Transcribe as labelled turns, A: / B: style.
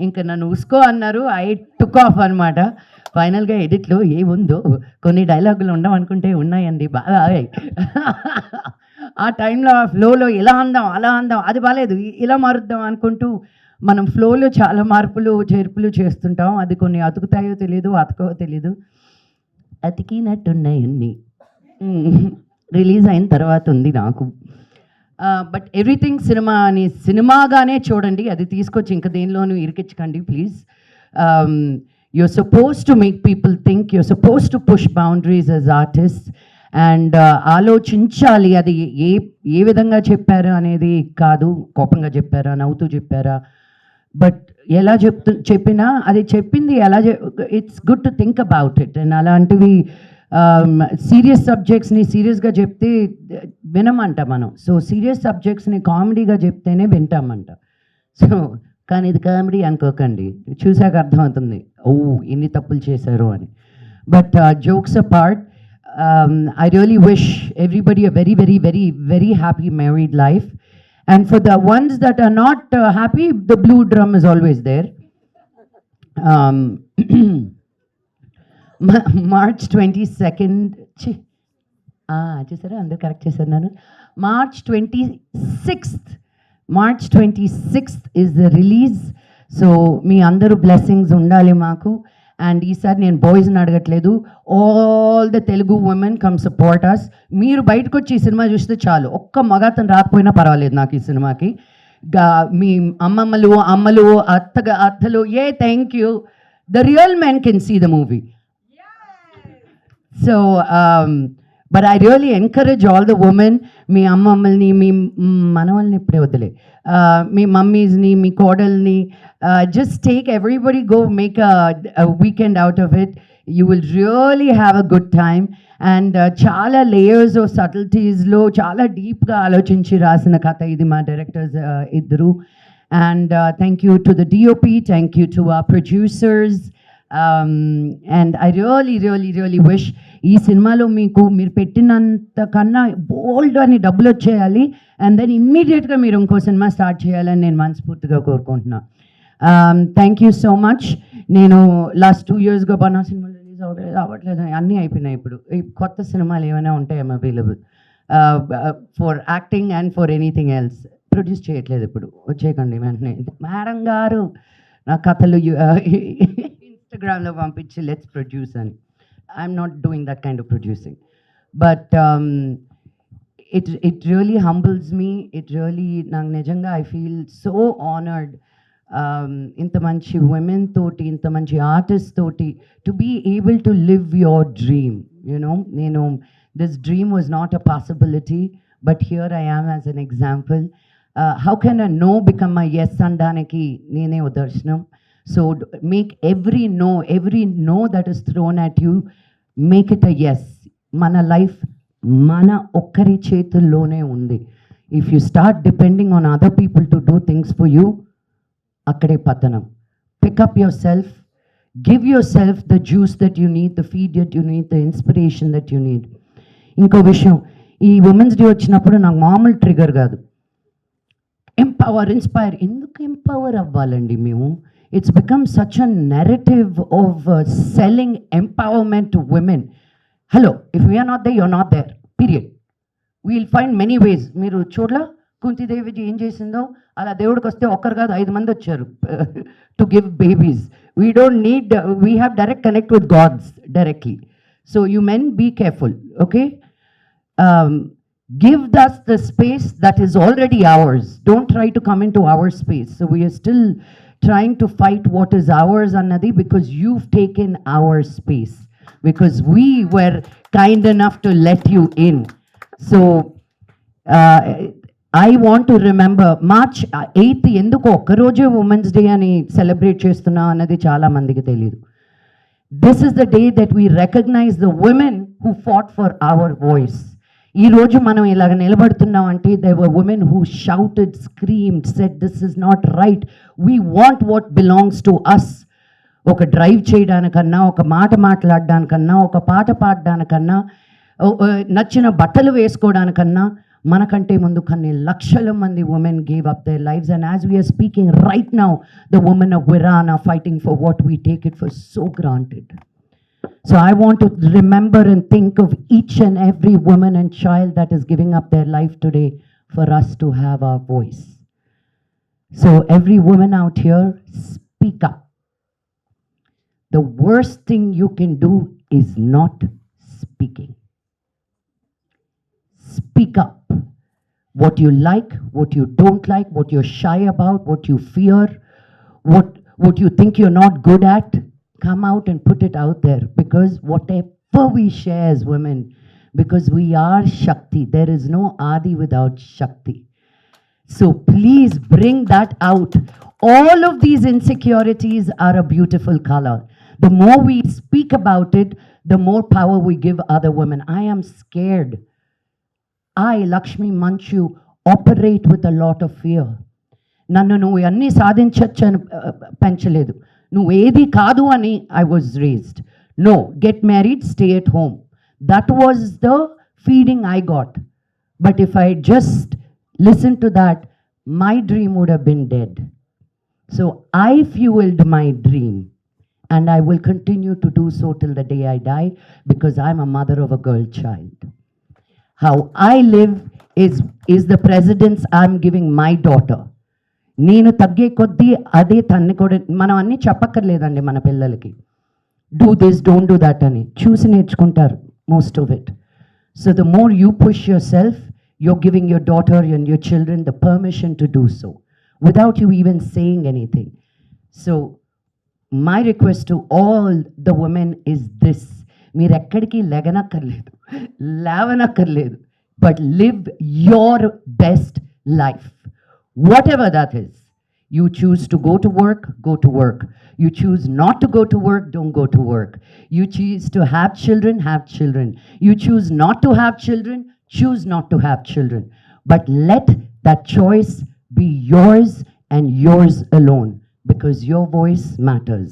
A: ఇంకా నన్ను ఉసుకో అన్నారు. ఐ టుక్ ఆఫ్ అనమాట. ఫైనల్గా ఎడిట్లో ఏముందో కొన్ని డైలాగులు ఉండవనుకుంటే ఉన్నాయండి బాగా. ఆ టైంలో ఆ ఫ్లోలో ఇలా అందాం అలా అందాం, అది బాగాలేదు ఇలా మారుద్దాం అనుకుంటూ మనం ఫ్లోలో చాలా మార్పులు చేర్పులు చేస్తుంటాం. అది కొన్ని అతుకుతాయో తెలీదు, అతకవో తెలీదు. అతికినట్టున్నాయి అన్నీ. రిలీజ్ అయిన తర్వాత ఉంది నాకు. బట్ ఎవ్రీథింగ్ సినిమా అని సినిమాగానే చూడండి, అది తీసుకొచ్చి ఇంకా దేనిలోనూ ఇరికించకండి please. You're suppose to make people think, you're suppose to push boundaries as artist. And ఆలోచించాలి అది ఏ విధంగా చెప్పారు అనేది కాదు, కోపంగా చెప్పారా, నవ్వుతూ చెప్పారా, బట్ ఎలా చెప్పినా అది చెప్పింది ఎలా it's good to think about it. And అలాంటివి సీరియస్ సబ్జెక్ట్స్ని సీరియస్గా చెప్తే వినమంట మనం. సో సీరియస్ సబ్జెక్ట్స్ని కామెడీగా చెప్తేనే వింటామంట. సో కానీ ఇది కామెడీ అనుకోకండి, చూసాక అర్థమవుతుంది ఓ ఇన్ని తప్పులు చేశారు అని. But jokes apart, I really wish everybody a very, very, very, very happy married life. And for the ones that are not happy, the blue drum is always there. March 22nd, చూసారా అందరు correct చేశారు నన్ను. March 26th is the release. So మీ అందరూ blessings ఉండాలి మాకు. And ఈసారి నేను బాయ్స్ని అడగట్లేదు, all the Telugu women come support us. మీరు బయటకు వచ్చి ఈ సినిమా చూస్తే చాలు, ఒక్క మగాతను రాకపోయినా పర్వాలేదు నాకు ఈ సినిమాకి. మీ అమ్మలు అత్తలు thank you, the real men can see the movie. So but I really encourage all the women, మీ అమ్మమ్మల్ని మీ మనవల్ని ఇప్పుడే వద్దులే, మీ మమ్మీస్ని మీ కోడల్ని, just take everybody, go make a weekend out of it. You will really have a good time. And చాలా layers of సటిల్టీస్లో చాలా డీప్గా ఆలోచించి రాసిన కథ ఇది మా డైరెక్టర్స్ ఇద్దరు. And thank you to the DOP, thank you to our producers. And I really wish ఈ సినిమాలో మీరు పెట్టినంత కన్నా బోల్డ్ అని డబ్బులు వచ్చేయాలి. అండ్ దెన్ ఇమ్మీడియట్గా మీరు ఇంకో సినిమా స్టార్ట్ చేయాలని నేను మనస్ఫూర్తిగా కోరుకుంటున్నాను. Thank you so much. నేను లాస్ట్ 2 yearsగా బనా సినిమాలు రిలీజ్ అవ్వట్లేదు, అన్నీ అయిపోయినాయి. ఇప్పుడు కొత్త సినిమాలు ఏమైనా ఉంటాయేమో available for acting and for anything else. Produce చేయట్లేదు ఇప్పుడు, వచ్చేయకండి వెంటనే. మేడం గారు నా కథలు ఇన్స్టాగ్రామ్లో పంపించి లెట్స్ ప్రొడ్యూస్ అని. I'm not doing that kind of producing. But it really humbles me. It really నాకు నిజంగా ఐ ఫీల్ సో ఆనర్డ్. ఇంత మంచి women తోటి, ఇంత మంచి ఆర్టిస్ట్ తోటి to be able to live your dream. నేను this dream was not a possibility, but here I am as an example. How can a no become a yes అనడానికి నేనే ఉదర్శనం. So make every no that is thrown at you, make it a yes. మన life మన ఒక్కరి చేతుల్లోనే ఉంది. If you start depending on other people to do things for you, అక్కడే పతనం. Pick up your self, give your self the juice that you need, the feed that you need, the inspiration that you need. ఇంకో విషయం, ఈ women's day వచ్చినప్పుడు నాకు మామూలు trigger కాదు, inspire. ఎందుకు ఎంపవర్ అవ్వాలండి మేము? It's become such a narrative of selling empowerment to women. Hello, if we are not they, you are not there, period. We'll find many ways. మీరు చూడలా కుంతిదేవి ఏం చేసిందో? అలా దేవుడికి వస్తే ఒక్కరు కాదు 5 మంది వచ్చారు to give babies. We don't need, we have direct connect with gods directly. So you men be careful, okay? Give us the space that is already ours. Don't try to come into our space. So we are still trying to fight what is ours, Annadi, because you've taken our space, because we were kind enough to let you in. So I want to remember March 8th ఎందుకు ఒక్కరోజే women's day అని celebrate చేస్తున్నాం అన్నది చాలా మందికి తెలియదు. This is the day that we recognize the women who fought for our voice. ఈ రోజు మనం ఇలాగ నిలబడుతున్నాం అంటే there were women who shouted, screamed, said this is not right. We want what belongs to us. ఒక drive చేయడానికన్నా, ఒక మాట మాట్లాడడానికన్నా, ఒక పాట పాడడానికన్నా, నచ్చిన బట్టలు వేసుకోవడానికన్నా మనకంటే ముందు కొన్ని లక్షల మంది women gave up their lives, and as we are speaking right now the women of Iran are fighting for what we take it for so granted. So I want to remember and think of each and every woman and child that is giving up their life today for us to have our voice. So every woman out here, speak up. The worst thing you can do is not speaking. Speak up. What you like, what you don't like, what you're shy about, what you fear, what you think you're not good at, come out and put it out there, because whatever we share as women, because we are Shakti, there is no Adi without Shakti. So please bring that out. All of these insecurities are a beautiful color. The more we speak about it, the more power we give other women. I am scared. I, Lakshmi Manchu, operate with a lot of fear. నన్ను నువ్వు అన్నీ సాధించచ్చు అని పెంచలేదు, నువ్వు ఏది కాదు అని I was raised. No, get married, stay at home. That was the feeding I got. But if I just listen to that, my dream would have been dead. So I fuelled my dream, and I will continue to do so till the day I die, because I'm a mother of a girl child. How I live is the precedence I'm giving my daughter. నేను తగ్గే కొద్దీ అదే తన్ని కూడా మనం అన్నీ చెప్పక్కర్లేదండి మన పిల్లలకి. Do this, don't do that అని చూసి నేర్చుకుంటారు most of it. So the more you push your self, you're giving your daughter and your children the permission to do so without you even saying anything. So my request to all the women is this: మీరు ఎక్కడికి లెగనక్కర్లేదు, లేవనక్కర్లేదు, but live your best life. Whatever that is. You choose to go to work, go to work. You choose not to go to work, don't go to work. You choose to have children, have children. You choose not to have children, choose not to have children. But let that choice be yours and yours alone, because your voice matters.